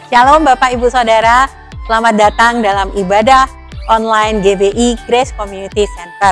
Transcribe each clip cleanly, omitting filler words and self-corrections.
Shalom Bapak Ibu Saudara, selamat datang dalam ibadah online GBI Grace Community Center.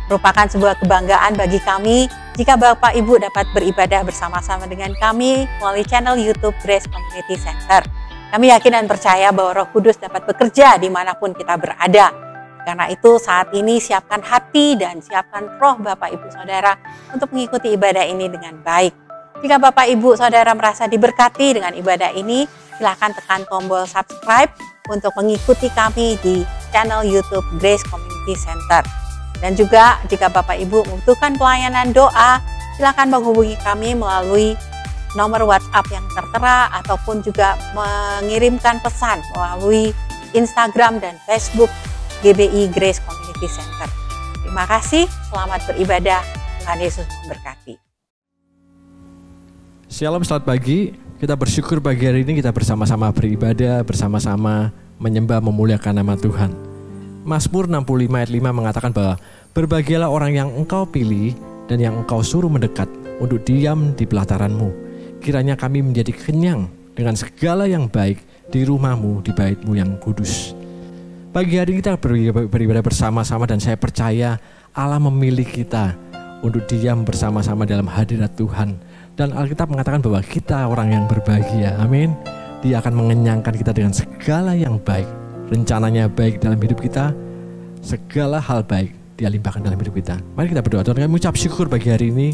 Merupakan sebuah kebanggaan bagi kami jika Bapak Ibu dapat beribadah bersama-sama dengan kami melalui channel YouTube Grace Community Center. Kami yakin dan percaya bahwa Roh Kudus dapat bekerja dimanapun kita berada. Karena itu saat ini siapkan hati dan siapkan roh Bapak Ibu Saudara untuk mengikuti ibadah ini dengan baik. Jika Bapak Ibu Saudara merasa diberkati dengan ibadah ini, silakan tekan tombol subscribe untuk mengikuti kami di channel YouTube Grace Community Center. Dan juga jika Bapak Ibu membutuhkan pelayanan doa, silakan menghubungi kami melalui nomor WhatsApp yang tertera ataupun juga mengirimkan pesan melalui Instagram dan Facebook GBI Grace Community Center. Terima kasih, selamat beribadah, Tuhan Yesus memberkati. Shalom, selamat pagi. Kita bersyukur pagi hari ini kita bersama-sama beribadah, bersama-sama menyembah, memuliakan nama Tuhan. Mazmur 65 ayat 5 mengatakan bahwa berbahagialah orang yang engkau pilih dan yang engkau suruh mendekat untuk diam di pelataranmu. Kiranya kami menjadi kenyang dengan segala yang baik di rumahmu, di baitmu yang kudus. Pagi hari kita beribadah bersama-sama dan saya percaya Allah memilih kita untuk diam bersama-sama dalam hadirat Tuhan. Dan Alkitab mengatakan bahwa kita orang yang berbahagia, amin. Dia akan mengenyangkan kita dengan segala yang baik. Rencananya baik dalam hidup kita, segala hal baik Dia limpahkan dalam hidup kita. Mari kita berdoa. Tuhan, kami ucap syukur pagi hari ini.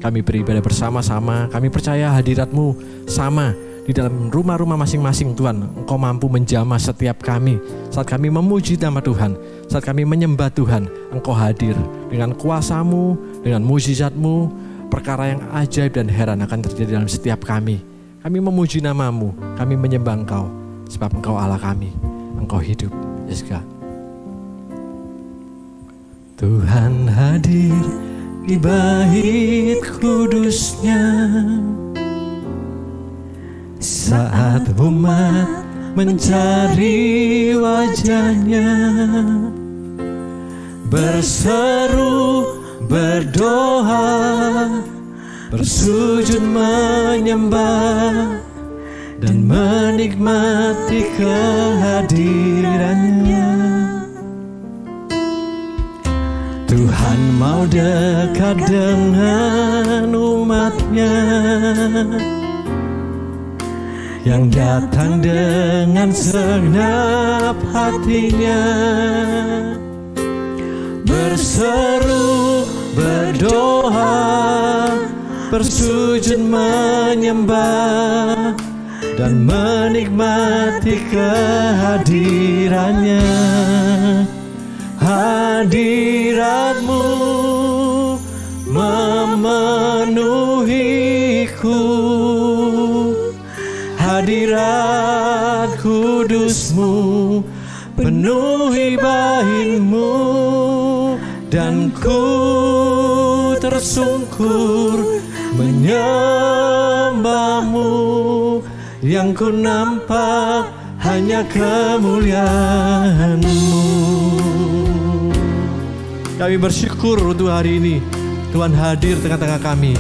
Kami beribadah bersama-sama. Kami percaya hadirat-Mu sama di dalam rumah-rumah masing-masing. Tuhan, Engkau mampu menjamah setiap kami. Saat kami memuji nama Tuhan, saat kami menyembah Tuhan, Engkau hadir dengan kuasa-Mu, dengan mujizat-Mu. Perkara yang ajaib dan heran akan terjadi dalam setiap kami. Kami memuji nama-Mu, kami menyembah Engkau, sebab Engkau Allah kami, Engkau hidup. Yes, God. Tuhan hadir di bait kudusnya, saat umat mencari wajahnya, berseru, berdoa, bersujud menyembah, dan menikmati kehadirannya. Tuhan mau dekat dengan umatnya yang datang dengan segenap hatinya, berseru, berdoa, bersujud menyembah, dan menikmati kehadirannya. Hadirat-Mu memenuhiku, hadirat kudus-Mu penuhi bait-Mu, dan ku tersungkur menyembah-Mu. Yang ku nampak hanya kemuliaan-Mu. Kami bersyukur untuk hari ini Tuhan hadir tengah-tengah kami.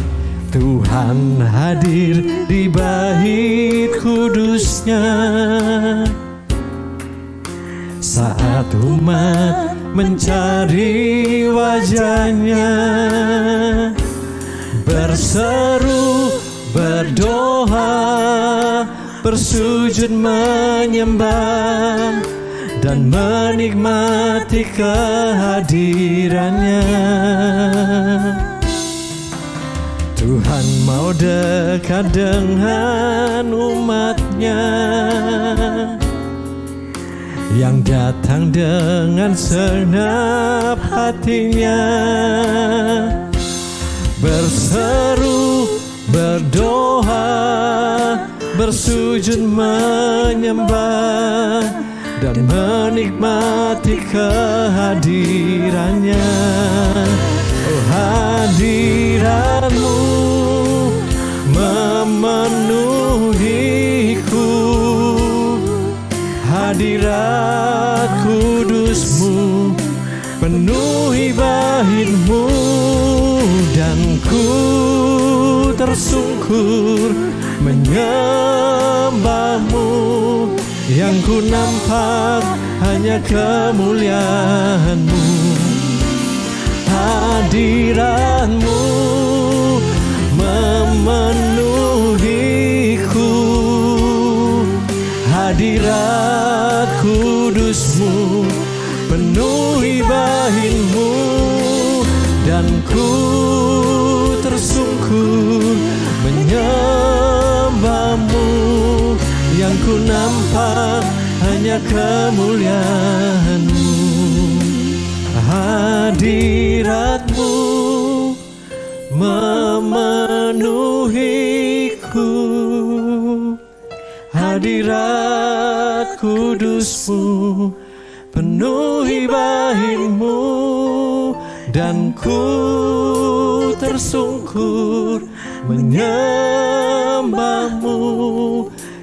Tuhan hadir di bait kudusnya, saat umat mencari wajahnya, berseru, berdoa, bersujud menyembah, dan menikmati kehadirannya. Tuhan mau dekat dengan umatnya yang datang dengan segenap hatinya, berseru, berdoa, bersujud menyembah, dan menikmati kehadirannya. Oh, hadirat-Mu memenuhiku, hadirat kudus-Mu penuhi bait-Mu, dan ku tersungkur menyembah-Mu. yang ku nampak hanya kemuliaan-Mu. Hadirat-Mu memenuhiku, hadirat kudus-Mu penuhi bahin-Mu, dan ku tersungkur menyembah-Mu, yang ku nampak hanya kemuliaan-Mu. Hadirat-Mu memenuhiku, hadirat kudus-Mu penuhi bahin-Mu, dan ku tersungkur menyembah-Mu,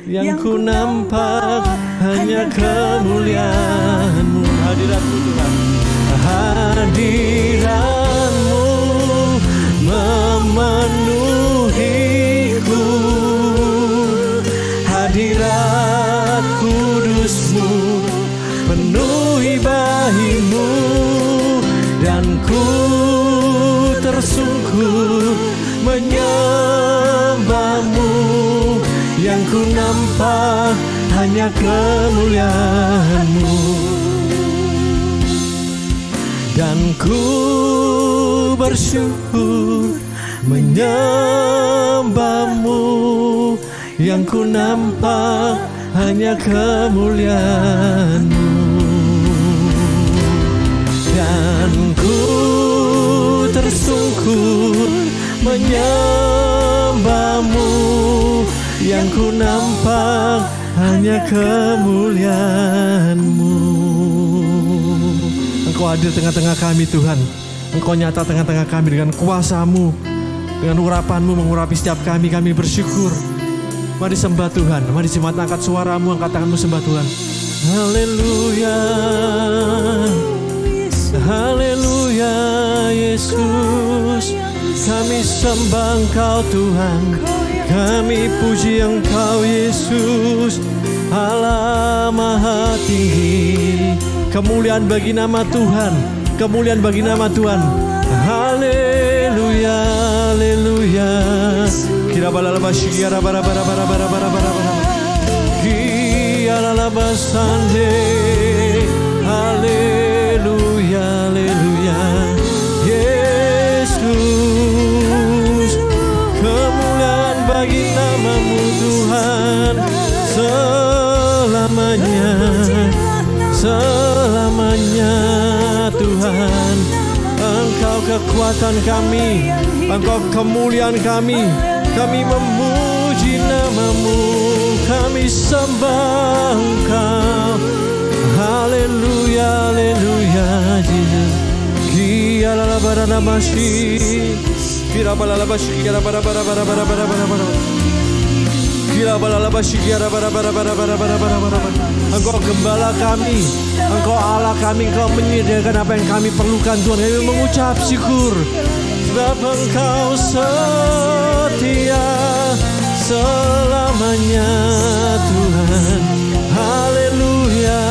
yang ku nampak hanya kemuliaan-Mu. Hadirat-Mu Tuhan, hadirat-Mu memenuhiku, hadirat kudus-Mu penuhi bahin-Mu, dan ku tersungkur menyembah-Mu, yang ku nampak hanya kemuliaan-Mu, dan ku bersyukur menyembah-Mu, yang ku nampak hanya kemuliaan-Mu, dan ku tersungkur menyembah-Mu, yang ku nampak hanya kemuliaan-Mu. Engkau hadir tengah-tengah kami Tuhan, Engkau nyata tengah-tengah kami dengan kuasa-Mu, dengan urapan-Mu mengurapi setiap kami bersyukur. Mari sembah Tuhan, mari jemaat angkat suaramu, angkat tanganmu sembah Tuhan. Haleluya, haleluya Yesus, kami sembah Engkau Tuhan, kami puji Engkau Yesus, Allah Maha Tinggi. Kemuliaan bagi nama Tuhan, kemuliaan bagi nama Tuhan. Haleluya, haleluya. Kira balala shikira bara bara bara bara bara bara bara. Kira la basande. Haleluya, haleluya. Yesus, kemuliaan bagi nama-Mu Tuhan selamanya, selamanya Tuhan. Engkau kekuatan kami, Engkau kemuliaan kami. Kami memuji nama-Mu, kami sembah Engkau. Haleluya, haleluya Jesus. Kia la barana mashi, kira balala bashi, kira bara bara bara bara bara bara bara. Kira balala bashi, kira bara bara bara bara bara bara bara. Engkau gembala kami, Engkau Allah kami, Engkau menyediakan apa yang kami perlukan Tuhan. Kami mengucap syukur sebab Engkau setia selamanya Tuhan. Haleluya.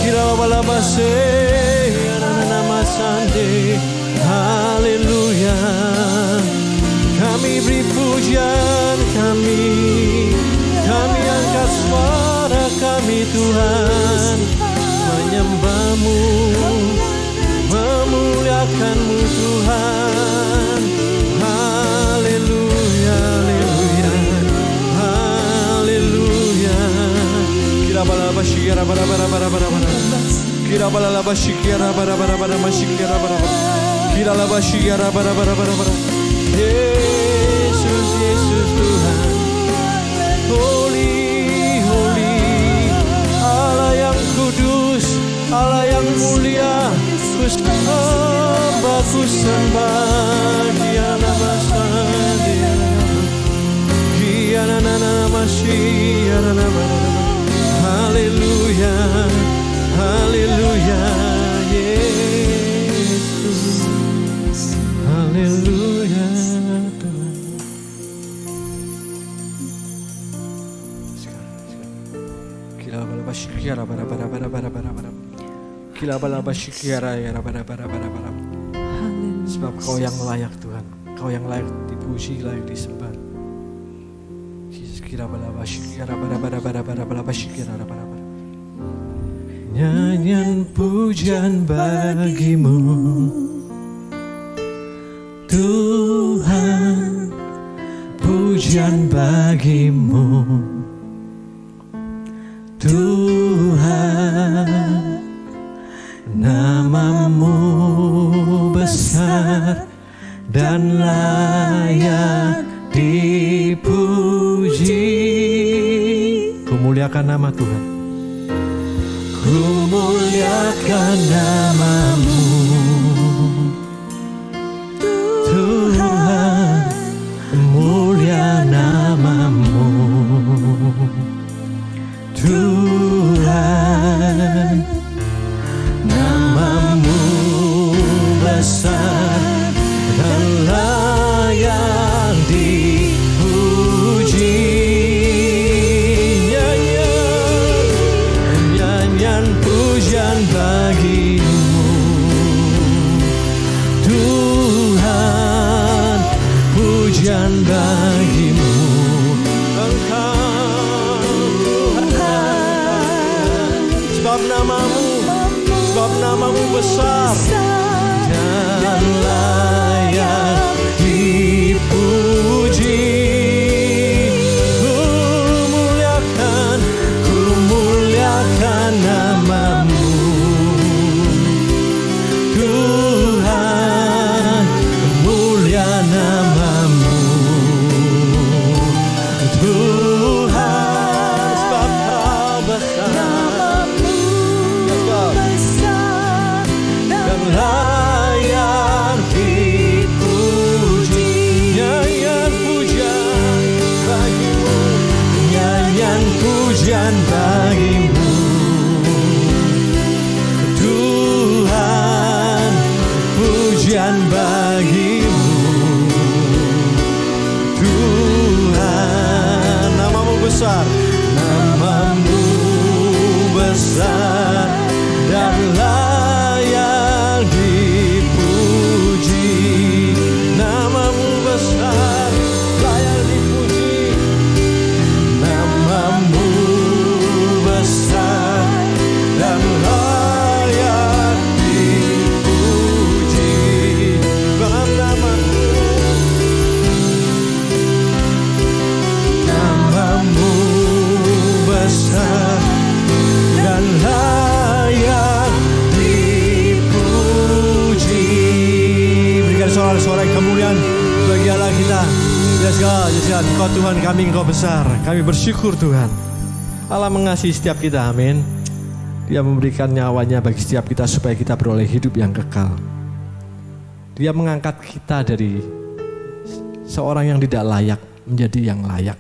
Kira balala bashi, nama sande. Haleluya. Kami beri pujian kami angkat suara kami Tuhan, menyembah-Mu, memuliakan-Mu Tuhan. Haleluya, haleluya, haleluya. Kira balaba shikira bara bara bara bara bara. Kira balaba shikira bara bara bara mashikira bara bara. Kira laba shikira bara bara bara bara. Yesus, Yesus Tuhan. Holy, holy, Allah yang kudus, Allah yang mulia, ku sembah, ku sembah. Kiana basadi, kiana nana masih, haleluya, haleluya, Yesus, haleluya. Sebab Kau yang layak Tuhan, Kau yang layak dipuji, layak disembah. Nyanyian pujian bagimu Tuhan, pujian bagimu Tuhan, nama-Mu besar dan layak dipuji. Ku muliakan nama Tuhan, ku muliakan nama-Mu Tuhan, mulia nama-Mu Tuhan, nama-Mu besar dan layak dipuji. Nyanyian pujian bagi-Mu Tuhan, pujian bagi-Mu Sebab nama-Mu besar dan layak dipuji. Ku muliakan nama-Mu Tuhan, mulia nama-Mu Tuhan, sebab Kau besar dan layak dipuji. Nyanyian pujian bagi-Mu, nyanyian pujian bagi-Mu Tuhan, pujian bagi-Mu Tuhan, nama-Mu besar, nama-Mu besar dan layak dipuji. Nama-Mu besar, layak dipuji. Nama-Mu besar dan layak dipuji. Bahkan nama-Mu besar dan layak dipuji. Berikan suara-suara kemuliaan bagi Allah kita. Yes God, Engkau Tuhan kami, Engkau besar. Kami bersyukur Tuhan. Allah mengasihi setiap kita, amin. Dia memberikan nyawanya bagi setiap kita supaya kita beroleh hidup yang kekal. Dia mengangkat kita dari seorang yang tidak layak menjadi yang layak.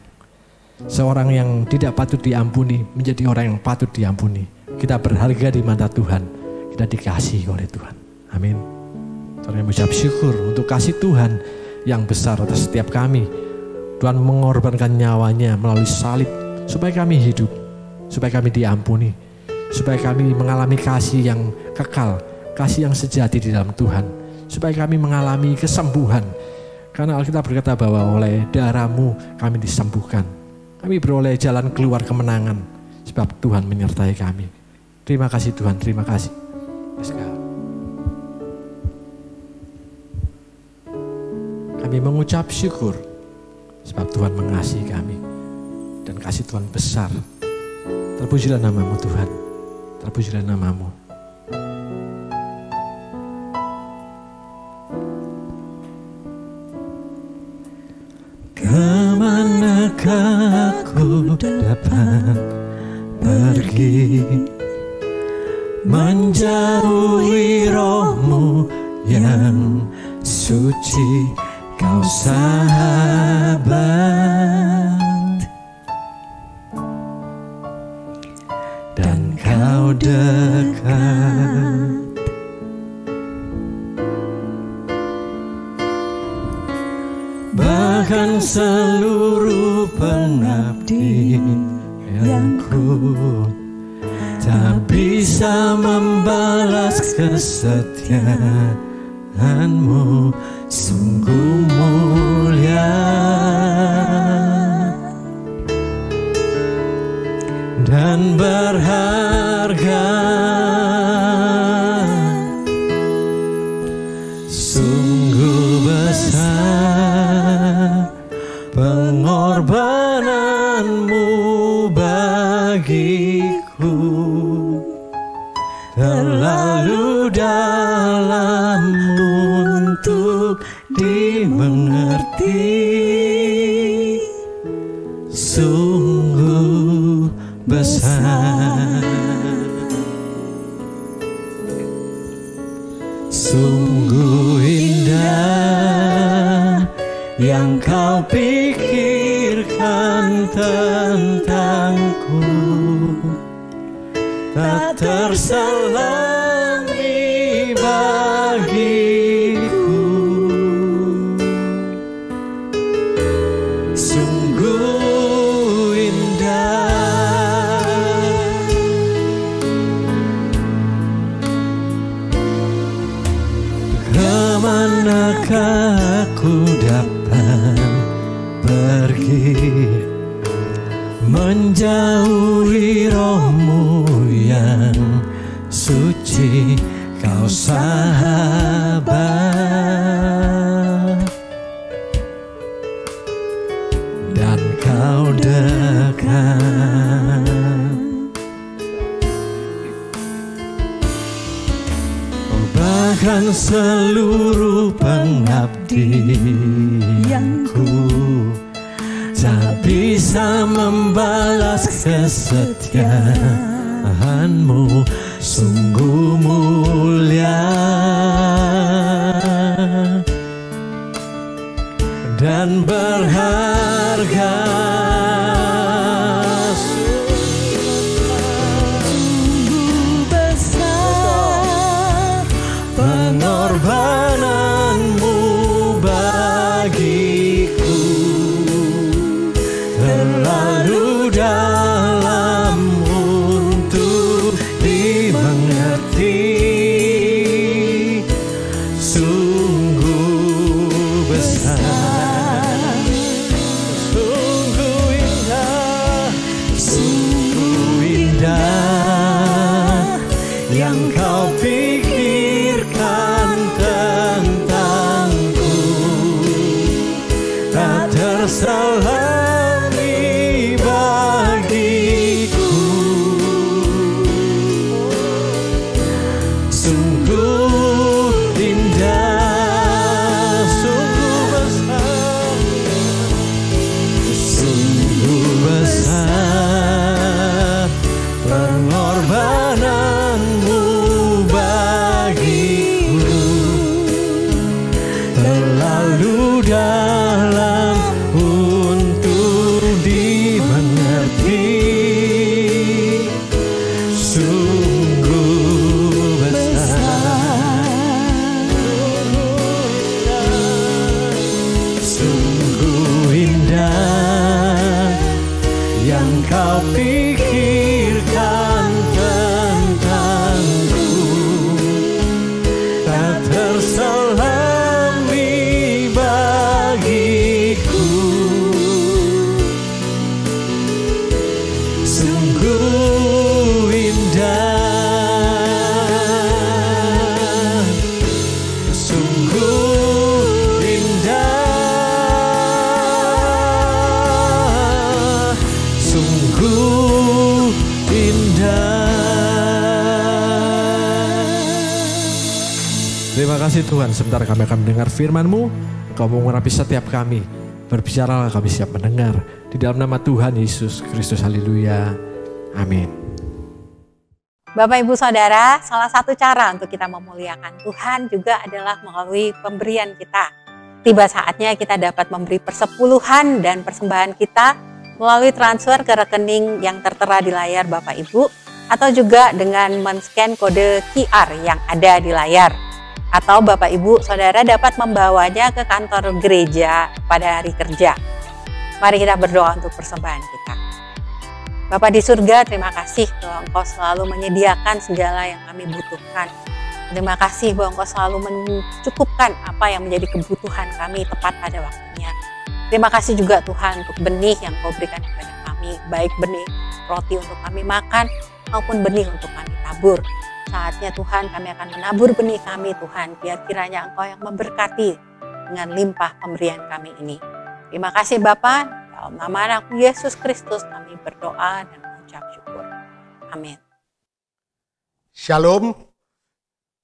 Seorang yang tidak patut diampuni menjadi orang yang patut diampuni. Kita berharga di mata Tuhan. Kita dikasihi oleh Tuhan. Amin. Saya mengucap syukur untuk kasih Tuhan yang besar atas setiap kami. Tuhan mengorbankan nyawanya melalui salib supaya kami hidup, supaya kami diampuni, supaya kami mengalami kasih yang kekal, kasih yang sejati di dalam Tuhan, supaya kami mengalami kesembuhan. Karena Alkitab berkata bahwa oleh darah-Mu kami disembuhkan. Kami beroleh jalan keluar kemenangan sebab Tuhan menyertai kami. Terima kasih Tuhan, terima kasih. Kami mengucap syukur sebab Tuhan mengasihi kami dan kasih Tuhan besar. Terpujilah nama-Mu Tuhan, terpujilah nama-Mu. Kemanakah aku dapat pergi menjauhi Roh-Mu yang suci, Kau sahabat dan Kau dekat. Bahkan seluruh pengabdianku bisa membalas kesetiaan-Mu, sungguh mulia dan berharga. Sungguh besar pengorbanan-Mu bagiku, terlalu dalam untuk dimengerti. Sungguh besar, sungguh indah yang Kau pikirkan tentangku, tak terselami bagiku. Sungguh indah, kemanakah aku dapat pergi menjauhi Roh-Mu yang suci, Kau sahabat dan Kau dekat. Bahkan seluruh pengabdianku tak bisa membalas kesetiaan-Mu, sungguh mulia dan berharga. Sungguh besar pengorbanan-Mu bagiku, terlalu dalam untuk dimengerti. Sungguh besar, sungguh indah, sungguh indah yang Kau pikirkan tentangku, tak terselami bagiku. Sungguh indah, sungguh besar, sungguh besar pengorbanan-Mu bagiku, terlalu dalam untuk dimengerti. Sungguh besar, sungguh indah yang Kau pikirkan tentangku, tak terselami bagiku. Sungguh indah, sungguh indah, sungguh indah. Terima kasih Tuhan, sebentar kami akan mendengar firman-Mu. Engkau mengurapi setiap kami. Berbicaralah, kami siap mendengar. Di dalam nama Tuhan Yesus Kristus, haleluya. Amin. Bapak Ibu Saudara, salah satu cara untuk kita memuliakan Tuhan juga adalah melalui pemberian kita. Tiba saatnya kita dapat memberi persepuluhan dan persembahan kita melalui transfer ke rekening yang tertera di layar Bapak Ibu, atau juga dengan men-scan kode QR yang ada di layar. Atau Bapak Ibu Saudara dapat membawanya ke kantor gereja pada hari kerja. Mari kita berdoa untuk persembahan kita. Bapa di surga, terima kasih bahwa Engkau selalu menyediakan segala yang kami butuhkan. Terima kasih bahwa Engkau selalu mencukupkan apa yang menjadi kebutuhan kami tepat pada waktunya. Terima kasih juga Tuhan untuk benih yang Kau berikan kepada kami, baik benih roti untuk kami makan maupun benih untuk kami tabur. Saatnya Tuhan kami akan menabur benih kami Tuhan, biar kiranya Engkau yang memberkati dengan limpah pemberian kami ini. Terima kasih Bapa, dalam nama Anakmu Yesus Kristus kami berdoa dan mengucap syukur. Amin. Shalom,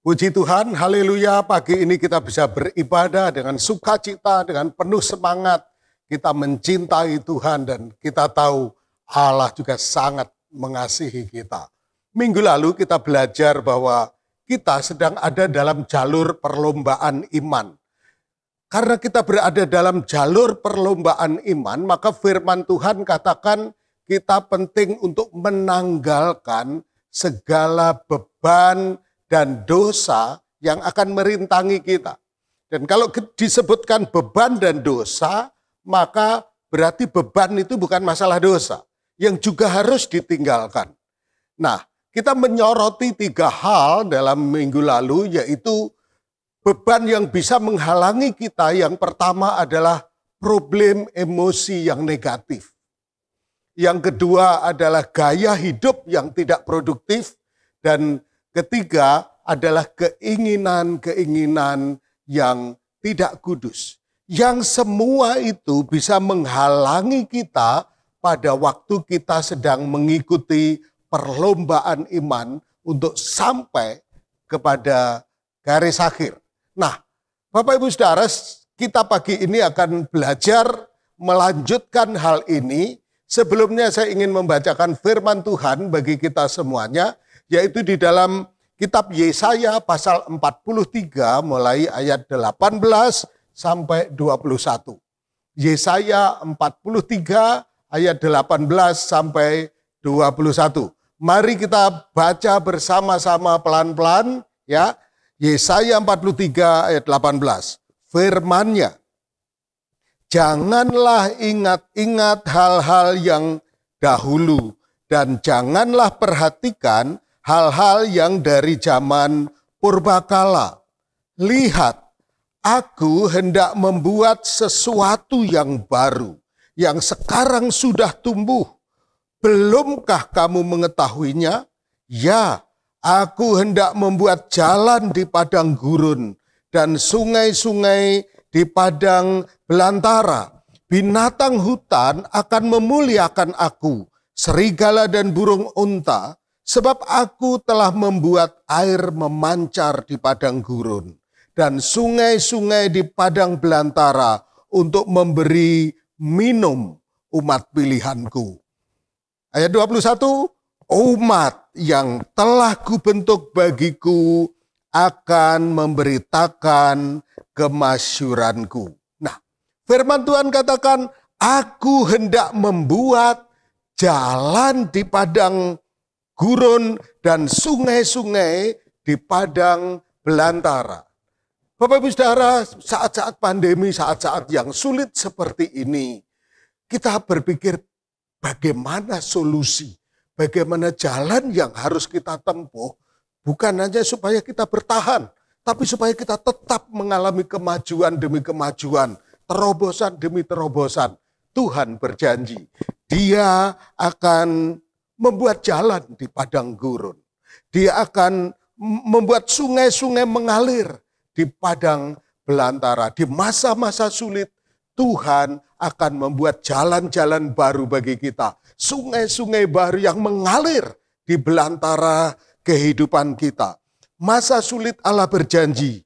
puji Tuhan, haleluya. Pagi ini kita bisa beribadah dengan sukacita, dengan penuh semangat. Kita mencintai Tuhan dan kita tahu Allah juga sangat mengasihi kita. Minggu lalu kita belajar bahwa kita sedang ada dalam jalur perlombaan iman. Karena kita berada dalam jalur perlombaan iman, maka firman Tuhan katakan kita penting untuk menanggalkan segala beban dan dosa yang akan merintangi kita. Dan kalau disebutkan beban dan dosa, maka berarti beban itu bukan masalah dosa, yang juga harus ditinggalkan. Nah, kita menyoroti 3 hal dalam minggu lalu, yaitu beban yang bisa menghalangi kita. Yang pertama adalah problem emosi yang negatif. Yang kedua adalah gaya hidup yang tidak produktif. Dan ketiga adalah keinginan-keinginan yang tidak kudus. Yang semua itu bisa menghalangi kita pada waktu kita sedang mengikuti perlombaan iman untuk sampai kepada garis akhir. Nah, Bapak Ibu Saudara, kita pagi ini akan belajar melanjutkan hal ini. Sebelumnya saya ingin membacakan firman Tuhan bagi kita semuanya, yaitu di dalam kitab Yesaya pasal 43 mulai ayat 18 sampai 21. Yesaya 43 ayat 18 sampai 21. Mari kita baca bersama-sama pelan-pelan ya. Yesaya 43 ayat 18. Firman-Nya, janganlah ingat-ingat hal-hal yang dahulu dan janganlah perhatikan hal-hal yang dari zaman purbakala. Lihat, aku hendak membuat sesuatu yang baru, yang sekarang sudah tumbuh. Belumkah kamu mengetahuinya? Ya, aku hendak membuat jalan di padang gurun dan sungai-sungai di padang belantara. Binatang hutan akan memuliakan aku, serigala dan burung unta, sebab aku telah membuat air memancar di padang gurun dan sungai-sungai di padang belantara untuk memberi minum umat pilihanku. Ayat 21, umat yang telah kubentuk bagiku akan memberitakan kemasyuranku. Nah, firman Tuhan katakan, aku hendak membuat jalan di padang gurun dan sungai-sungai di padang belantara. Bapak Ibu Saudara, saat-saat pandemi, saat-saat yang sulit seperti ini, kita berpikir bagaimana solusi, bagaimana jalan yang harus kita tempuh, bukan hanya supaya kita bertahan, tapi supaya kita tetap mengalami kemajuan demi kemajuan, terobosan demi terobosan. Tuhan berjanji, Dia akan membuat jalan di padang gurun. Dia akan membuat sungai-sungai mengalir di padang belantara. Di masa-masa sulit, Tuhan akan membuat jalan-jalan baru bagi kita. Sungai-sungai baru yang mengalir di belantara kehidupan kita. Masa sulit Allah berjanji,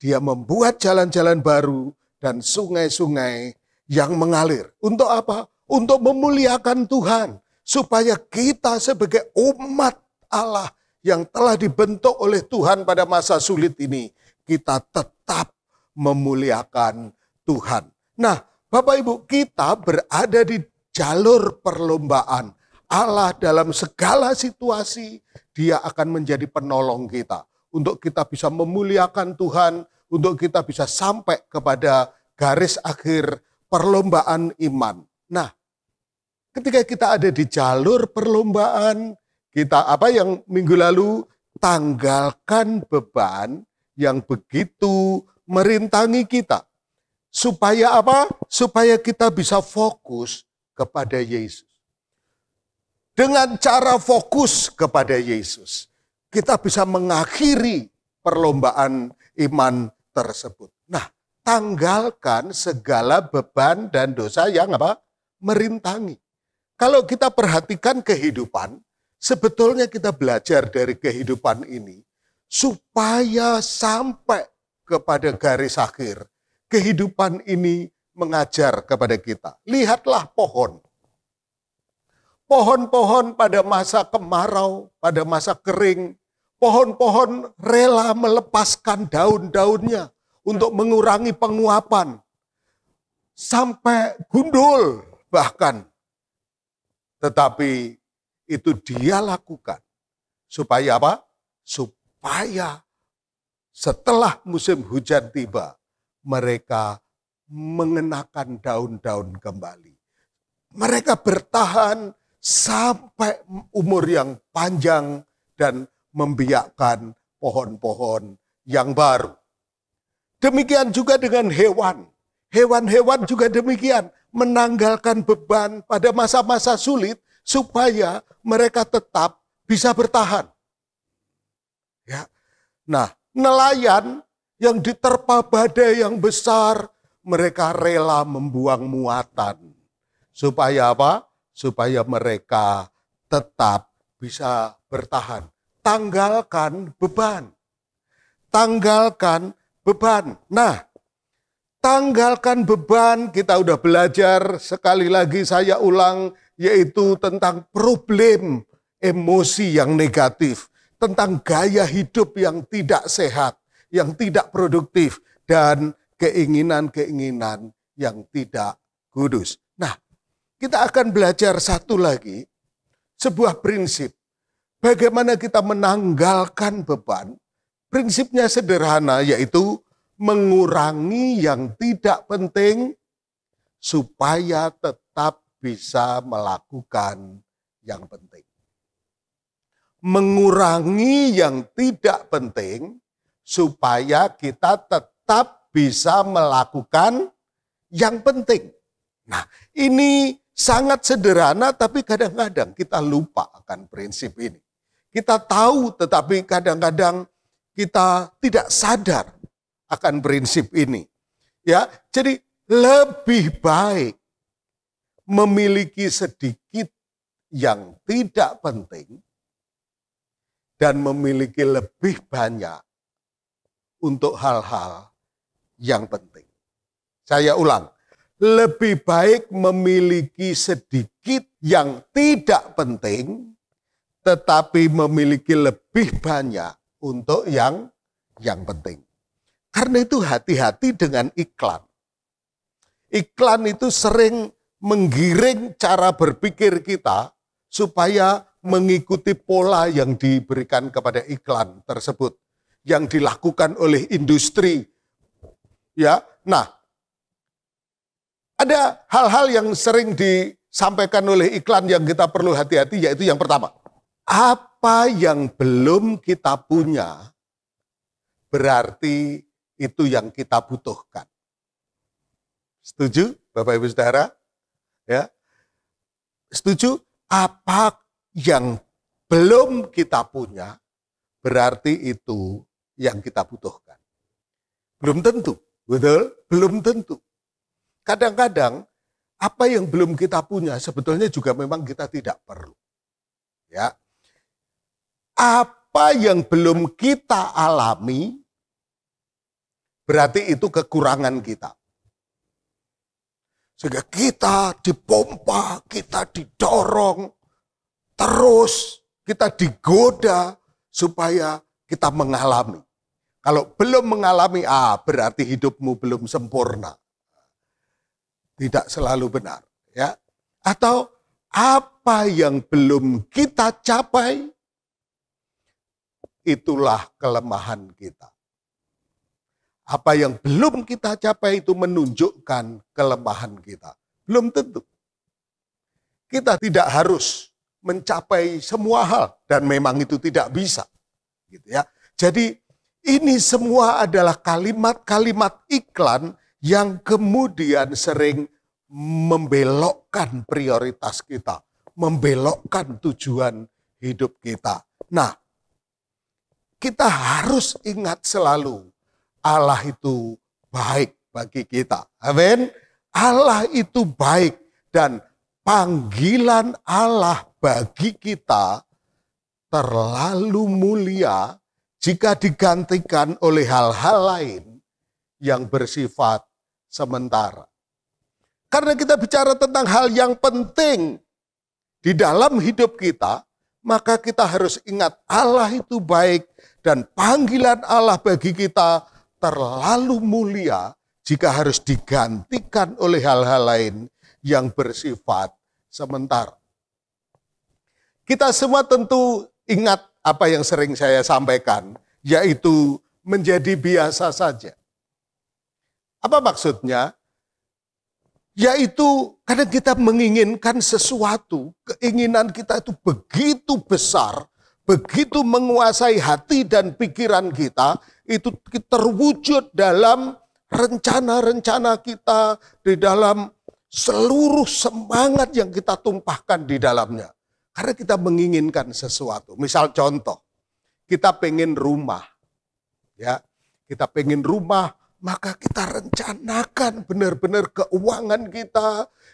Dia membuat jalan-jalan baru dan sungai-sungai yang mengalir. Untuk apa? Untuk memuliakan Tuhan. Supaya kita sebagai umat Allah yang telah dibentuk oleh Tuhan pada masa sulit ini, kita tetap memuliakan Tuhan. Nah, Bapak Ibu, kita berada di jalur perlombaan. Allah dalam segala situasi, Dia akan menjadi penolong kita. Untuk kita bisa memuliakan Tuhan, untuk kita bisa sampai kepada garis akhir perlombaan iman. Nah, Ketika kita ada di jalur perlombaan, kita apa yang minggu lalu, tanggalkan beban yang begitu merintangi kita. Supaya apa? Supaya kita bisa fokus kepada Yesus. Dengan cara fokus kepada Yesus, kita bisa mengakhiri perlombaan iman tersebut. Nah, tanggalkan segala beban dan dosa yang apa? Merintangi. Kalau kita perhatikan kehidupan, sebetulnya kita belajar dari kehidupan ini supaya sampai kepada garis akhir. Kehidupan ini mengajar kepada kita. Lihatlah pohon. Pohon-pohon pada masa kemarau, pada masa kering, pohon-pohon rela melepaskan daun-daunnya untuk mengurangi penguapan. Sampai gundul bahkan. Tetapi itu dia lakukan. Supaya apa? Supaya setelah musim hujan tiba, mereka mengenakan daun-daun kembali. Mereka bertahan sampai umur yang panjang dan membiakkan pohon-pohon yang baru. Demikian juga dengan hewan. Hewan-hewan juga demikian, menanggalkan beban pada masa-masa sulit supaya mereka tetap bisa bertahan. Ya. Nah, nelayan yang diterpa badai yang besar, mereka rela membuang muatan. Supaya apa? Supaya mereka tetap bisa bertahan. Tanggalkan beban. Tanggalkan beban. Nah, tanggalkan beban, kita udah belajar, sekali lagi saya ulang, yaitu tentang problem emosi yang negatif. Tentang gaya hidup yang tidak sehat, yang tidak produktif, dan keinginan-keinginan yang tidak kudus. Nah, kita akan belajar satu lagi, sebuah prinsip. Bagaimana kita menanggalkan beban. Prinsipnya sederhana, yaitu mengurangi yang tidak penting supaya tetap bisa melakukan yang penting. Mengurangi yang tidak penting supaya kita tetap bisa melakukan yang penting. Nah, ini sangat sederhana tapi kadang-kadang kita lupa akan prinsip ini. Kita tahu tetapi kadang-kadang kita tidak sadar akan prinsip ini. Ya, jadi lebih baik memiliki sedikit yang tidak penting dan memiliki lebih banyak untuk hal-hal yang penting. Saya ulang, lebih baik memiliki sedikit yang tidak penting, tetapi memiliki lebih banyak untuk yang penting. Karena itu hati-hati dengan iklan. Iklan itu sering menggiring cara berpikir kita supaya mengikuti pola yang diberikan kepada iklan tersebut, yang dilakukan oleh industri. Ya, nah, ada hal-hal yang sering disampaikan oleh iklan yang kita perlu hati-hati, yaitu yang pertama, apa yang belum kita punya berarti itu yang kita butuhkan. Setuju, Bapak Ibu Saudara? Ya, setuju? Apa yang belum kita punya berarti itu yang kita butuhkan. Belum tentu, betul? Belum tentu. Kadang-kadang apa yang belum kita punya sebetulnya juga memang kita tidak perlu. Ya. Apa yang belum kita alami berarti itu kekurangan kita. Sehingga kita dipompa, kita didorong, terus kita digoda supaya kita mengalami. Kalau belum mengalami, berarti hidupmu belum sempurna. Tidak selalu benar. Ya. Atau apa yang belum kita capai, itulah kelemahan kita. Apa yang belum kita capai itu menunjukkan kelemahan kita. Belum tentu. kita tidak harus mencapai semua hal dan memang itu tidak bisa. Gitu ya. Jadi ini semua adalah kalimat-kalimat iklan yang kemudian sering membelokkan prioritas kita, membelokkan tujuan hidup kita. Nah, kita harus ingat selalu Allah itu baik bagi kita. Amin. Allah itu baik dan panggilan Allah bagi kita terlalu mulia jika digantikan oleh hal-hal lain yang bersifat sementara. Karena kita bicara tentang hal yang penting di dalam hidup kita, maka kita harus ingat Allah itu baik dan panggilan Allah bagi kita terlalu mulia jika harus digantikan oleh hal-hal lain yang bersifat sementara. Kita semua tentu ingat apa yang sering saya sampaikan, yaitu menjadi biasa saja. Apa maksudnya? Yaitu kadang kita menginginkan sesuatu, keinginan kita itu begitu besar, begitu menguasai hati dan pikiran kita, itu terwujud dalam rencana-rencana kita, di dalam seluruh semangat yang kita tumpahkan di dalamnya. Karena kita menginginkan sesuatu. Misal contoh, kita pengen rumah. Ya, kita pengen rumah, maka kita rencanakan benar-benar keuangan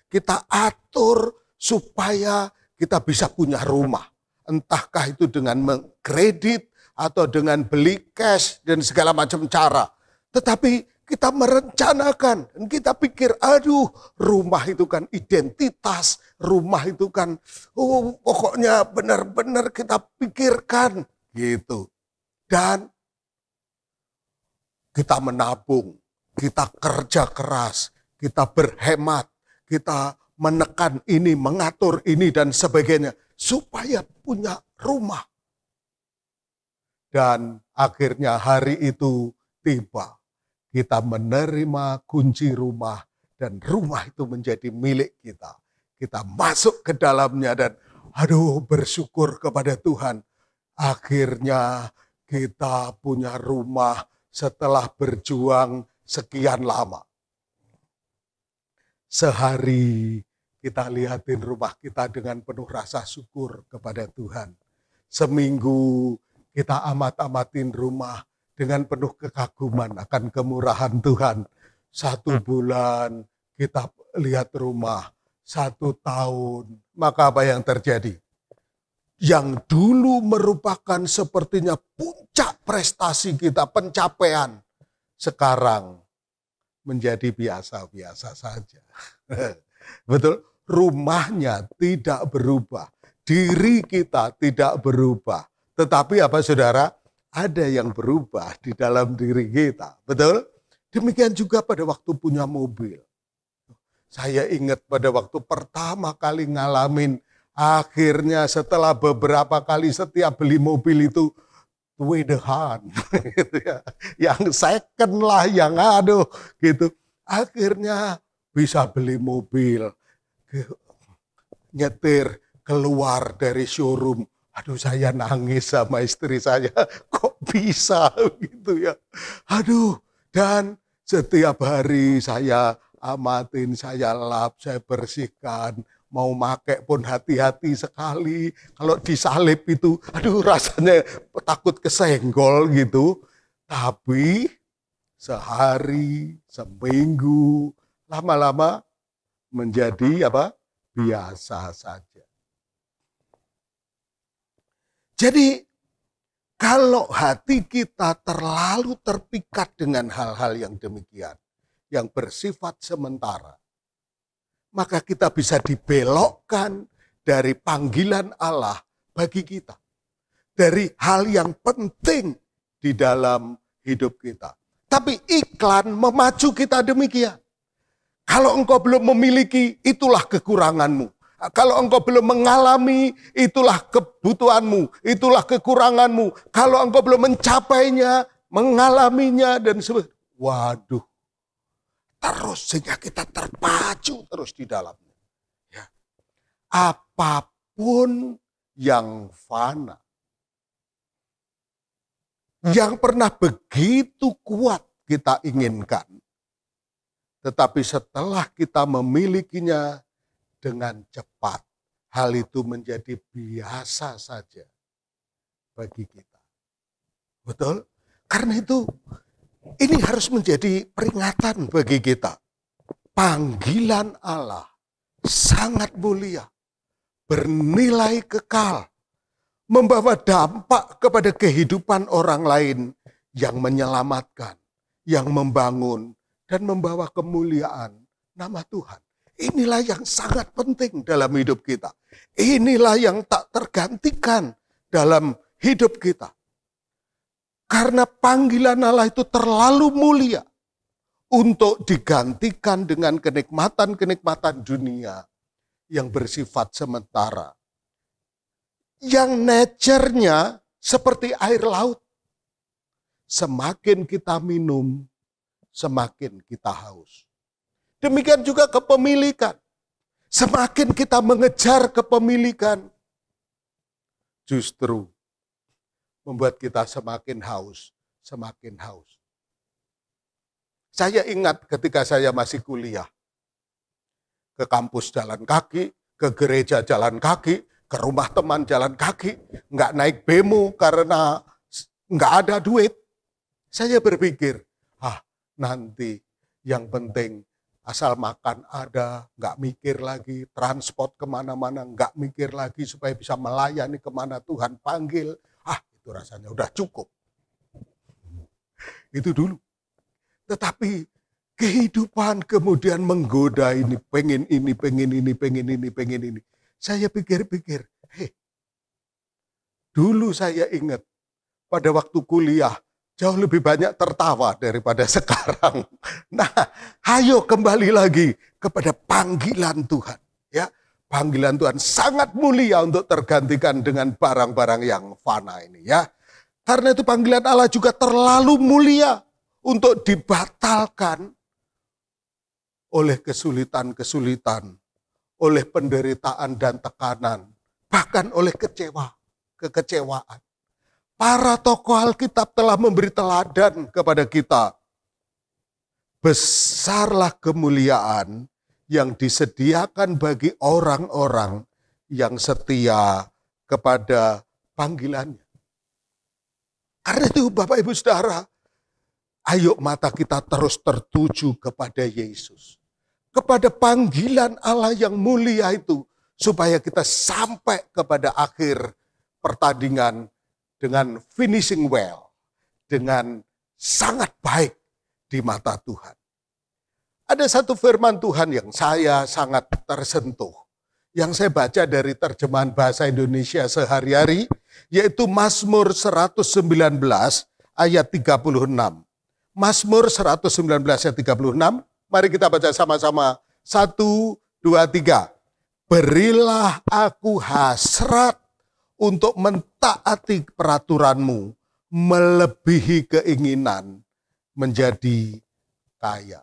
kita atur supaya kita bisa punya rumah. Entahkah itu dengan mengkredit atau dengan beli cash dan segala macam cara. Tetapi kita merencanakan dan kita pikir, aduh, rumah itu kan identitas, rumah itu kan pokoknya benar-benar kita pikirkan gitu. Dan kita menabung, kita kerja keras, kita berhemat, kita menekan ini, mengatur ini dan sebagainya supaya punya rumah. Dan akhirnya hari itu tiba. Kita menerima kunci rumah dan rumah itu menjadi milik kita. Kita masuk ke dalamnya dan bersyukur kepada Tuhan. Akhirnya kita punya rumah setelah berjuang sekian lama. Sehari kita lihatin rumah kita dengan penuh rasa syukur kepada Tuhan. Seminggu kita amat-amatin rumah dengan penuh kekaguman akan kemurahan Tuhan. 1 bulan kita lihat rumah, 1 tahun. Maka apa yang terjadi? Yang dulu merupakan sepertinya puncak prestasi kita, pencapaian, sekarang menjadi biasa-biasa saja. Betul? Rumahnya tidak berubah, diri kita tidak berubah. Tetapi apa saudara? Ada yang berubah di dalam diri kita. Betul? Demikian juga pada waktu punya mobil. Saya ingat pada waktu pertama kali ngalamin, akhirnya setelah beberapa kali setiap beli mobil itu wedehan, gitu ya. Yang second lah, yang gitu. Akhirnya bisa beli mobil, nyetir keluar dari showroom. Saya nangis sama istri saya, kok bisa gitu ya. Dan setiap hari saya amatin, saya lap, saya bersihkan. Mau pakai pun hati-hati sekali. Kalau disalip itu, rasanya takut kesenggol gitu. Tapi sehari, seminggu, lama-lama menjadi biasa saja. Jadi kalau hati kita terlalu terpikat dengan hal-hal yang demikian, yang bersifat sementara, maka kita bisa dibelokkan dari panggilan Allah bagi kita. Dari hal yang penting di dalam hidup kita. Tapi iklan memacu kita demikian. Kalau engkau belum memiliki, itulah kekuranganmu. Kalau engkau belum mengalami, itulah kebutuhanmu, itulah kekuranganmu. Kalau engkau belum mencapainya, mengalaminya, dan sebagainya. Waduh. Terus sehingga kita terpacu terus di dalamnya. Ya. apapun yang fana. Yang pernah begitu kuat kita inginkan. Tetapi setelah kita memilikinya dengan cepat, hal itu menjadi biasa saja bagi kita. Betul? Karena itu, ini harus menjadi peringatan bagi kita. Panggilan Allah sangat mulia, bernilai kekal, membawa dampak kepada kehidupan orang lain yang menyelamatkan, yang membangun, dan membawa kemuliaan nama Tuhan. Inilah yang sangat penting dalam hidup kita. Inilah yang tak tergantikan dalam hidup kita. Karena panggilan Allah itu terlalu mulia untuk digantikan dengan kenikmatan-kenikmatan dunia yang bersifat sementara. Yang nature-nya seperti air laut. Semakin kita minum, semakin kita haus. Demikian juga kepemilikan. Semakin kita mengejar kepemilikan, justru membuat kita semakin haus, semakin haus. Saya ingat ketika saya masih kuliah, ke kampus jalan kaki, ke gereja jalan kaki, ke rumah teman jalan kaki, nggak naik bemo karena nggak ada duit. Saya berpikir, nanti yang penting asal makan ada, nggak mikir lagi, transport kemana-mana, nggak mikir lagi supaya bisa melayani kemana Tuhan panggil. Itu rasanya udah cukup. Itu dulu. Tetapi kehidupan kemudian menggoda ini, pengen ini, pengen ini, pengen ini, pengen ini. Saya pikir-pikir, dulu saya ingat pada waktu kuliah jauh lebih banyak tertawa daripada sekarang. Nah, ayo kembali lagi kepada panggilan Tuhan. Ya, panggilan Tuhan sangat mulia untuk tergantikan dengan barang-barang yang fana ini. Ya, karena itu panggilan Allah juga terlalu mulia untuk dibatalkan oleh kesulitan-kesulitan, oleh penderitaan dan tekanan, bahkan oleh kekecewaan. Para tokoh Alkitab telah memberi teladan kepada kita. Besarlah kemuliaan yang disediakan bagi orang-orang yang setia kepada panggilannya. Karena itu Bapak Ibu Saudara, ayo mata kita terus tertuju kepada Yesus. Kepada panggilan Allah yang mulia itu. Supaya kita sampai kepada akhir pertandingan dengan finishing well. Dengan sangat baik di mata Tuhan. Ada satu firman Tuhan yang saya sangat tersentuh. Yang saya baca dari terjemahan bahasa Indonesia sehari-hari. Yaitu Mazmur 119 ayat 36. Mazmur 119 ayat 36. Mari kita baca sama-sama. 1, 2, 3. Berilah aku hasrat untuk mentaati peraturanmu, melebihi keinginan menjadi kaya.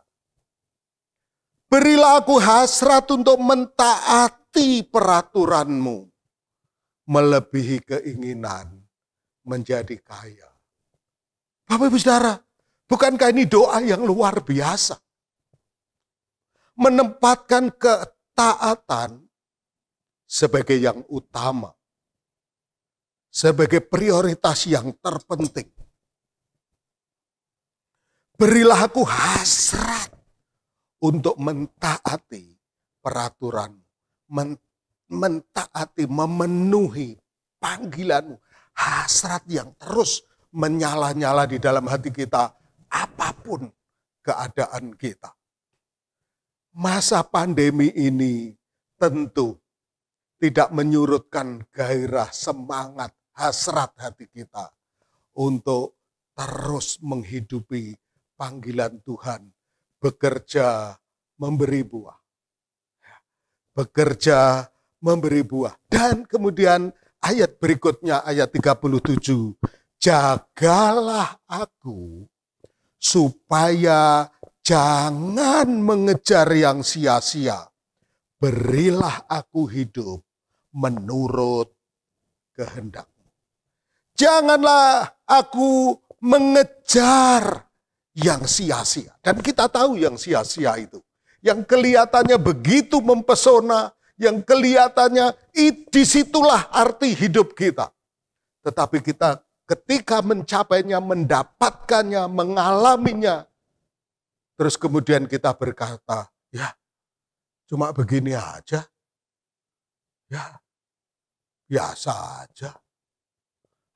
Berilah aku hasrat untuk mentaati peraturanmu, melebihi keinginan menjadi kaya. Bapak Ibu Saudara, bukankah ini doa yang luar biasa? Menempatkan ketaatan sebagai yang utama. Sebagai prioritas yang terpenting. Berilah aku hasrat untuk mentaati peraturan. Mentaati, memenuhi panggilanmu. Hasrat yang terus menyala-nyala di dalam hati kita. Apapun keadaan kita. Masa pandemi ini tentu tidak menyurutkan gairah, semangat, hasrat hati kita untuk terus menghidupi panggilan Tuhan, bekerja, memberi buah. Bekerja, memberi buah. Dan kemudian ayat berikutnya, ayat 37, jagalah aku supaya jangan mengejar yang sia-sia. berilah aku hidup menurut kehendak-Mu. Janganlah aku mengejar yang sia-sia. Dan kita tahu yang sia-sia itu. Yang kelihatannya begitu mempesona, yang kelihatannya disitulah arti hidup kita. Tetapi kita ketika mencapainya, mendapatkannya, mengalaminya, terus kemudian kita berkata, ya cuma begini aja, ya biasa aja.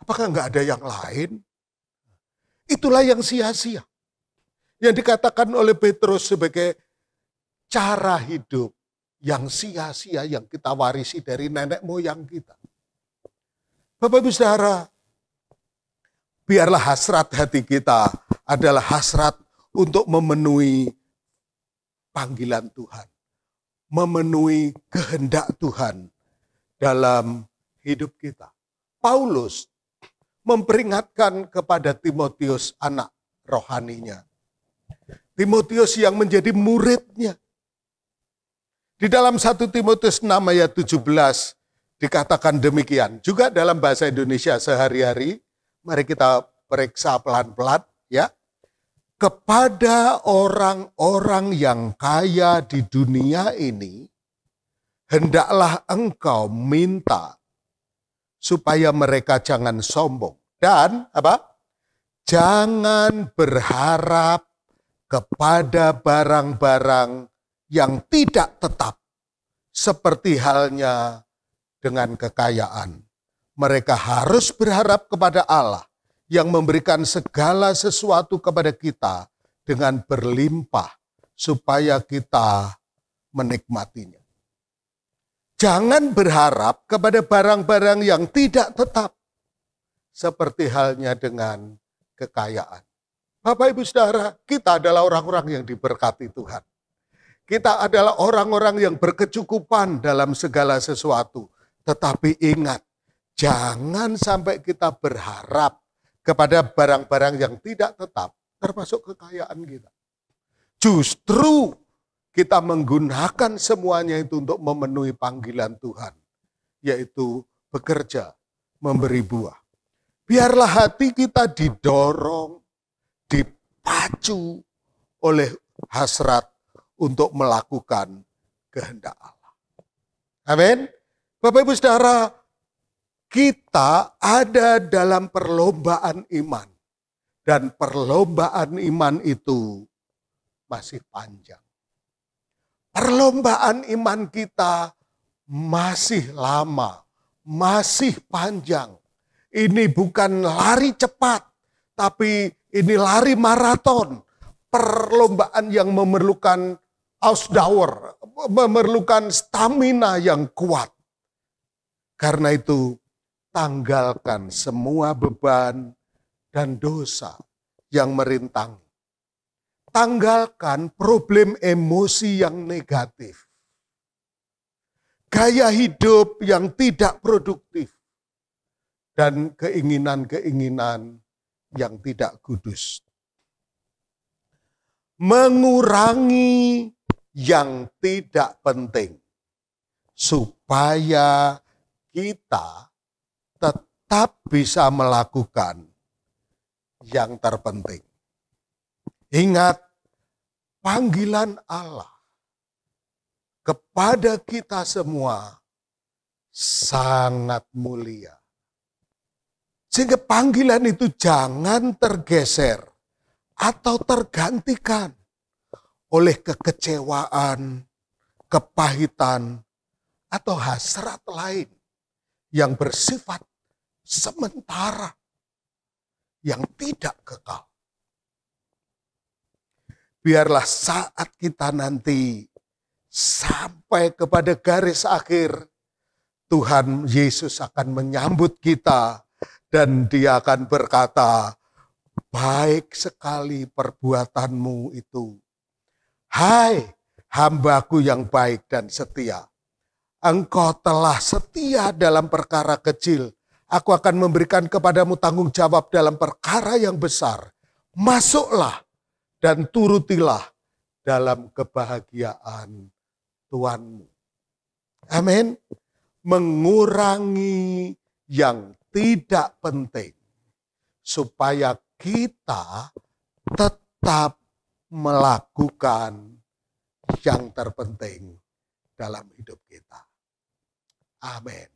Apakah nggak ada yang lain? Itulah yang sia-sia. Yang dikatakan oleh Petrus sebagai cara hidup yang sia-sia yang kita warisi dari nenek moyang kita. Bapak Ibu Saudara, biarlah hasrat hati kita adalah hasrat untuk memenuhi panggilan Tuhan. Memenuhi kehendak Tuhan dalam hidup kita. Paulus memperingatkan kepada Timotius anak rohaninya. Timotius yang menjadi muridnya. Di dalam 1 Timotius 6 ayat 17 dikatakan demikian. Juga dalam bahasa Indonesia sehari-hari, mari kita periksa pelan-pelan ya. Kepada orang-orang yang kaya di dunia ini, hendaklah engkau minta supaya mereka jangan sombong. Dan apa? Jangan berharap kepada barang-barang yang tidak tetap, seperti halnya dengan kekayaan. Mereka harus berharap kepada Allah yang memberikan segala sesuatu kepada kita dengan berlimpah, supaya kita menikmatinya. Jangan berharap kepada barang-barang yang tidak tetap, seperti halnya dengan kekayaan. Bapak Ibu Saudara, kita adalah orang-orang yang diberkati Tuhan. Kita adalah orang-orang yang berkecukupan dalam segala sesuatu. Tetapi ingat, jangan sampai kita berharap kepada barang-barang yang tidak tetap, termasuk kekayaan kita. Justru kita menggunakan semuanya itu untuk memenuhi panggilan Tuhan, yaitu bekerja, memberi buah. Biarlah hati kita didorong, dipacu oleh hasrat untuk melakukan kehendak Allah. Amin. Bapak Ibu Saudara, kita ada dalam perlombaan iman. Dan perlombaan iman itu masih panjang. Perlombaan iman kita masih lama, masih panjang. Ini bukan lari cepat, tapi ini lari maraton. Perlombaan yang memerlukan Ausdauer, memerlukan stamina yang kuat. Karena itu, tanggalkan semua beban dan dosa yang merintangi. Tanggalkan problem emosi yang negatif. Gaya hidup yang tidak produktif. Dan keinginan-keinginan yang tidak kudus. Mengurangi yang tidak penting. Supaya kita tetap bisa melakukan yang terpenting. Ingat, panggilan Allah kepada kita semua sangat mulia. Sehingga panggilan itu jangan tergeser atau tergantikan oleh kekecewaan, kepahitan, atau hasrat lain yang bersifat sementara, yang tidak kekal. Biarlah saat kita nanti sampai kepada garis akhir, Tuhan Yesus akan menyambut kita dan Dia akan berkata, baik sekali perbuatanmu itu. Hai hambaku yang baik dan setia. Engkau telah setia dalam perkara kecil. Aku akan memberikan kepadamu tanggung jawab dalam perkara yang besar. Masuklah dan turutilah dalam kebahagiaan Tuhanmu. Amin. Mengurangi yang tidak penting supaya kita tetap melakukan yang terpenting dalam hidup kita. Amin.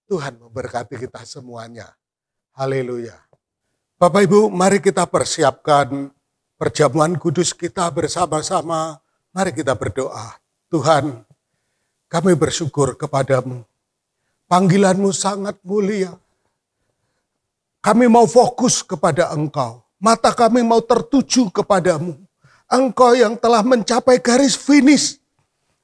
Tuhan memberkati kita semuanya. Haleluya. Bapak Ibu, mari kita persiapkan perjamuan kudus kita bersama-sama. Mari kita berdoa. Tuhan, kami bersyukur kepadamu. Panggilanmu sangat mulia. Kami mau fokus kepada Engkau. Mata kami mau tertuju kepadamu. Engkau yang telah mencapai garis finish.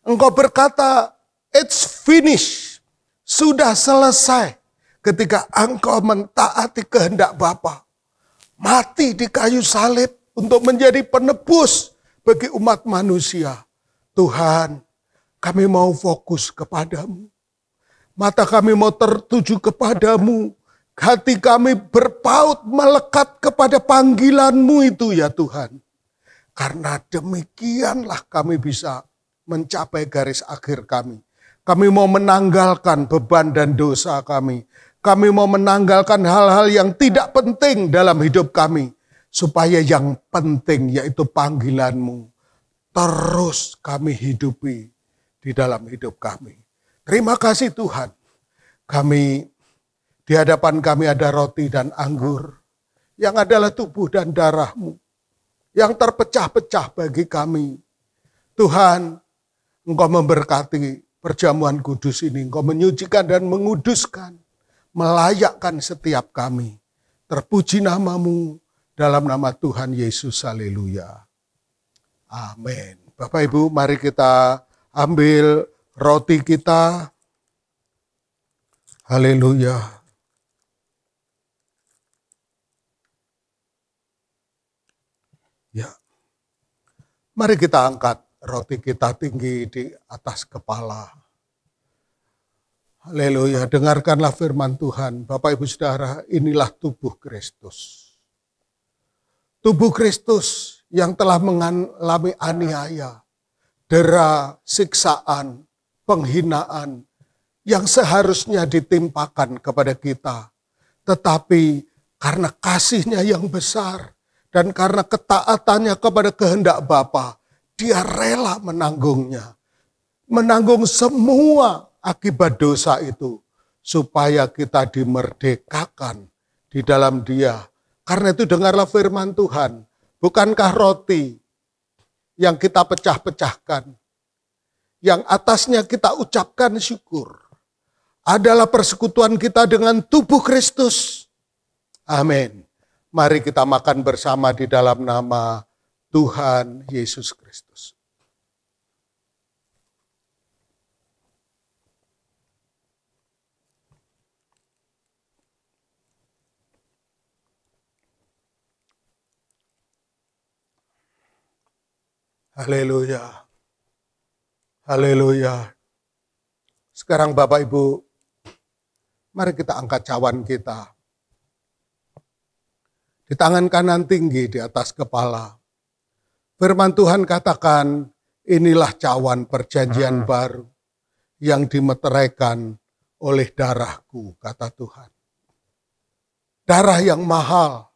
Engkau berkata, it's finished. Sudah selesai. Ketika Engkau mentaati kehendak Bapa. Mati di kayu salib untuk menjadi penebus bagi umat manusia. Tuhan, kami mau fokus kepadamu. Mata kami mau tertuju kepadamu. Hati kami berpaut melekat kepada panggilanmu itu ya Tuhan. Karena demikianlah kami bisa mencapai garis akhir kami. Kami mau menanggalkan beban dan dosa kami. Kami mau menanggalkan hal-hal yang tidak penting dalam hidup kami. Supaya yang penting yaitu panggilanmu terus kami hidupi di dalam hidup kami. Terima kasih Tuhan. Di hadapan kami ada roti dan anggur yang adalah tubuh dan darah-Mu yang terpecah-pecah bagi kami. Tuhan, Engkau memberkati perjamuan kudus ini. Engkau menyucikan dan menguduskan, melayakkan setiap kami. Terpuji nama-Mu. Dalam nama Tuhan Yesus, haleluya. Amin. Bapak Ibu, mari kita ambil roti kita. Haleluya. Ya. Mari kita angkat roti kita tinggi di atas kepala. Haleluya. Dengarkanlah firman Tuhan. Bapak Ibu Saudara, inilah tubuh Kristus. Tubuh Kristus yang telah mengalami aniaya, dera, siksaan, penghinaan yang seharusnya ditimpakan kepada kita. Tetapi karena kasih-Nya yang besar dan karena ketaatannya kepada kehendak Bapa, Dia rela menanggungnya. Menanggung semua akibat dosa itu supaya kita dimerdekakan di dalam Dia. Karena itu dengarlah firman Tuhan. Bukankah roti yang kita pecah-pecahkan, yang atasnya kita ucapkan syukur, adalah persekutuan kita dengan tubuh Kristus. Amin. Mari kita makan bersama di dalam nama Tuhan Yesus Kristus. Haleluya. Haleluya. Sekarang Bapak Ibu, mari kita angkat cawan kita. Di tangan kanan tinggi di atas kepala. Firman Tuhan katakan, inilah cawan perjanjian baru yang dimeteraikan oleh darahku, kata Tuhan. Darah yang mahal,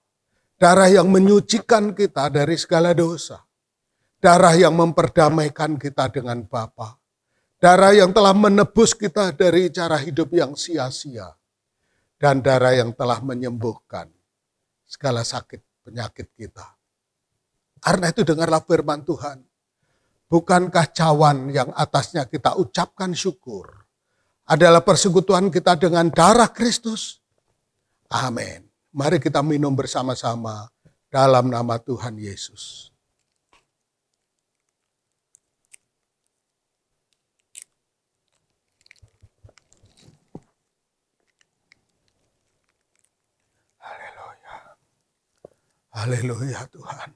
darah yang menyucikan kita dari segala dosa. Darah yang memperdamaikan kita dengan Bapa. Darah yang telah menebus kita dari cara hidup yang sia-sia. Dan darah yang telah menyembuhkan segala sakit penyakit kita. Karena itu dengarlah firman Tuhan. Bukankah cawan yang atasnya kita ucapkan syukur adalah persekutuan kita dengan darah Kristus? Amin. Mari kita minum bersama-sama dalam nama Tuhan Yesus. Haleluya Tuhan.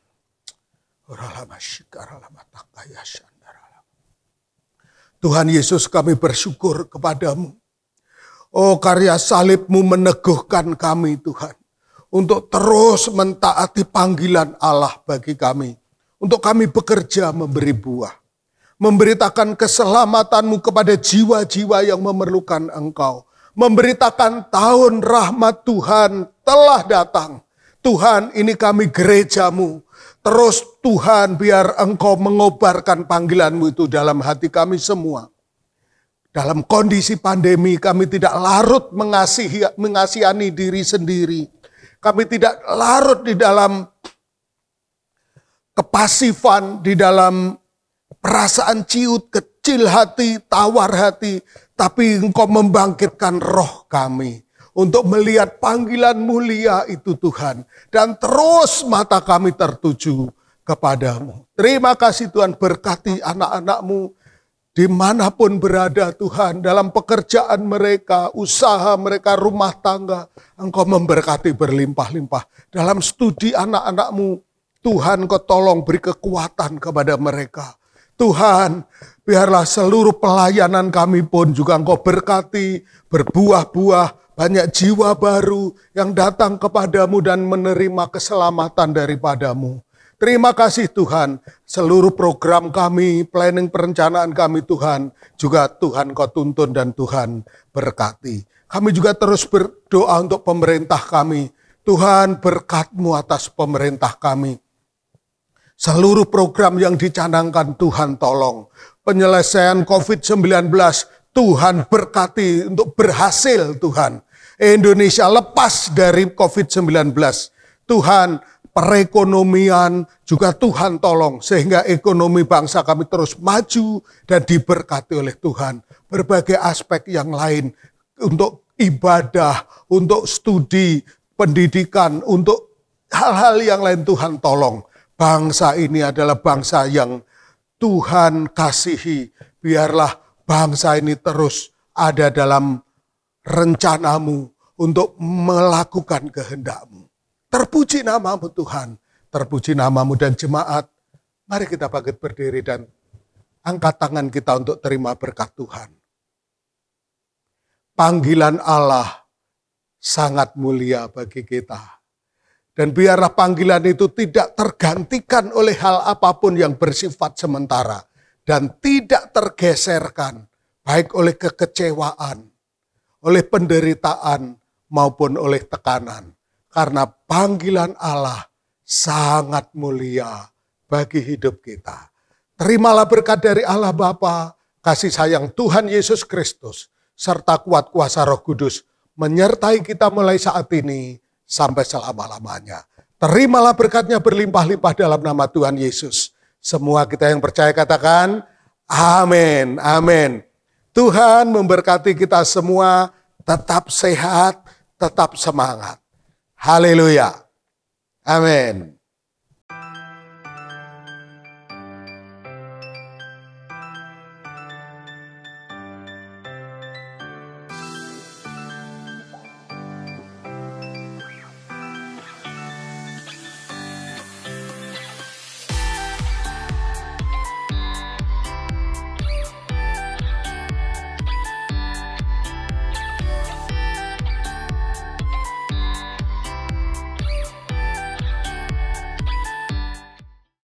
Tuhan Yesus, kami bersyukur kepadamu. Oh, karya salib-Mu meneguhkan kami Tuhan. Untuk terus mentaati panggilan Allah bagi kami. Untuk kami bekerja memberi buah. memberitakan keselamatan-Mu kepada jiwa-jiwa yang memerlukan Engkau. Memberitakan tahun rahmat Tuhan telah datang. Tuhan, ini kami gereja-Mu. Terus Tuhan, biar Engkau mengobarkan panggilan-Mu itu dalam hati kami semua. Dalam kondisi pandemi kami tidak larut mengasihani diri sendiri. Kami tidak larut di dalam kepasifan, di dalam perasaan ciut, kecil hati, tawar hati. Tapi Engkau membangkitkan roh kami untuk melihat panggilan mulia itu Tuhan. Dan terus mata kami tertuju kepadamu. Terima kasih Tuhan, berkati anak-anak-Mu dimanapun berada Tuhan. Dalam pekerjaan mereka, usaha mereka, rumah tangga. Engkau memberkati berlimpah-limpah. Dalam studi anak-anak-Mu, Tuhan Engkau tolong beri kekuatan kepada mereka. Tuhan, biarlah seluruh pelayanan kami pun juga Engkau berkati, berbuah-buah, banyak jiwa baru yang datang kepadamu dan menerima keselamatan daripadamu. Terima kasih Tuhan, seluruh program kami, planning perencanaan kami Tuhan, juga Tuhan Engkau tuntun dan Tuhan berkati. Kami juga terus berdoa untuk pemerintah kami. Tuhan, berkat-Mu atas pemerintah kami. Seluruh program yang dicanangkan Tuhan tolong. Penyelesaian COVID-19 Tuhan berkati untuk berhasil Tuhan. Indonesia lepas dari COVID-19. Tuhan, perekonomian juga Tuhan tolong. Sehingga ekonomi bangsa kami terus maju dan diberkati oleh Tuhan. Berbagai aspek yang lain untuk ibadah, untuk studi, pendidikan, untuk hal-hal yang lain Tuhan tolong. Bangsa ini adalah bangsa yang Tuhan kasihi. Biarlah bangsa ini terus ada dalam rencana-Mu untuk melakukan kehendak-Mu. Terpuji nama-Mu Tuhan. Terpuji nama-Mu dan jemaat. Mari kita bangkit berdiri dan angkat tangan kita untuk terima berkat Tuhan. Panggilan Allah sangat mulia bagi kita. Dan biarlah panggilan itu tidak tergantikan oleh hal apapun yang bersifat sementara. Dan tidak tergeserkan baik oleh kekecewaan, oleh penderitaan maupun oleh tekanan. Karena panggilan Allah sangat mulia bagi hidup kita. Terimalah berkat dari Allah Bapa, kasih sayang Tuhan Yesus Kristus, serta kuat kuasa Roh Kudus menyertai kita mulai saat ini sampai selama-lamanya. Terimalah berkatnya berlimpah-limpah dalam nama Tuhan Yesus. Semua kita yang percaya katakan, amin, amin. Tuhan memberkati kita semua, tetap sehat, tetap semangat. Haleluya. Amin.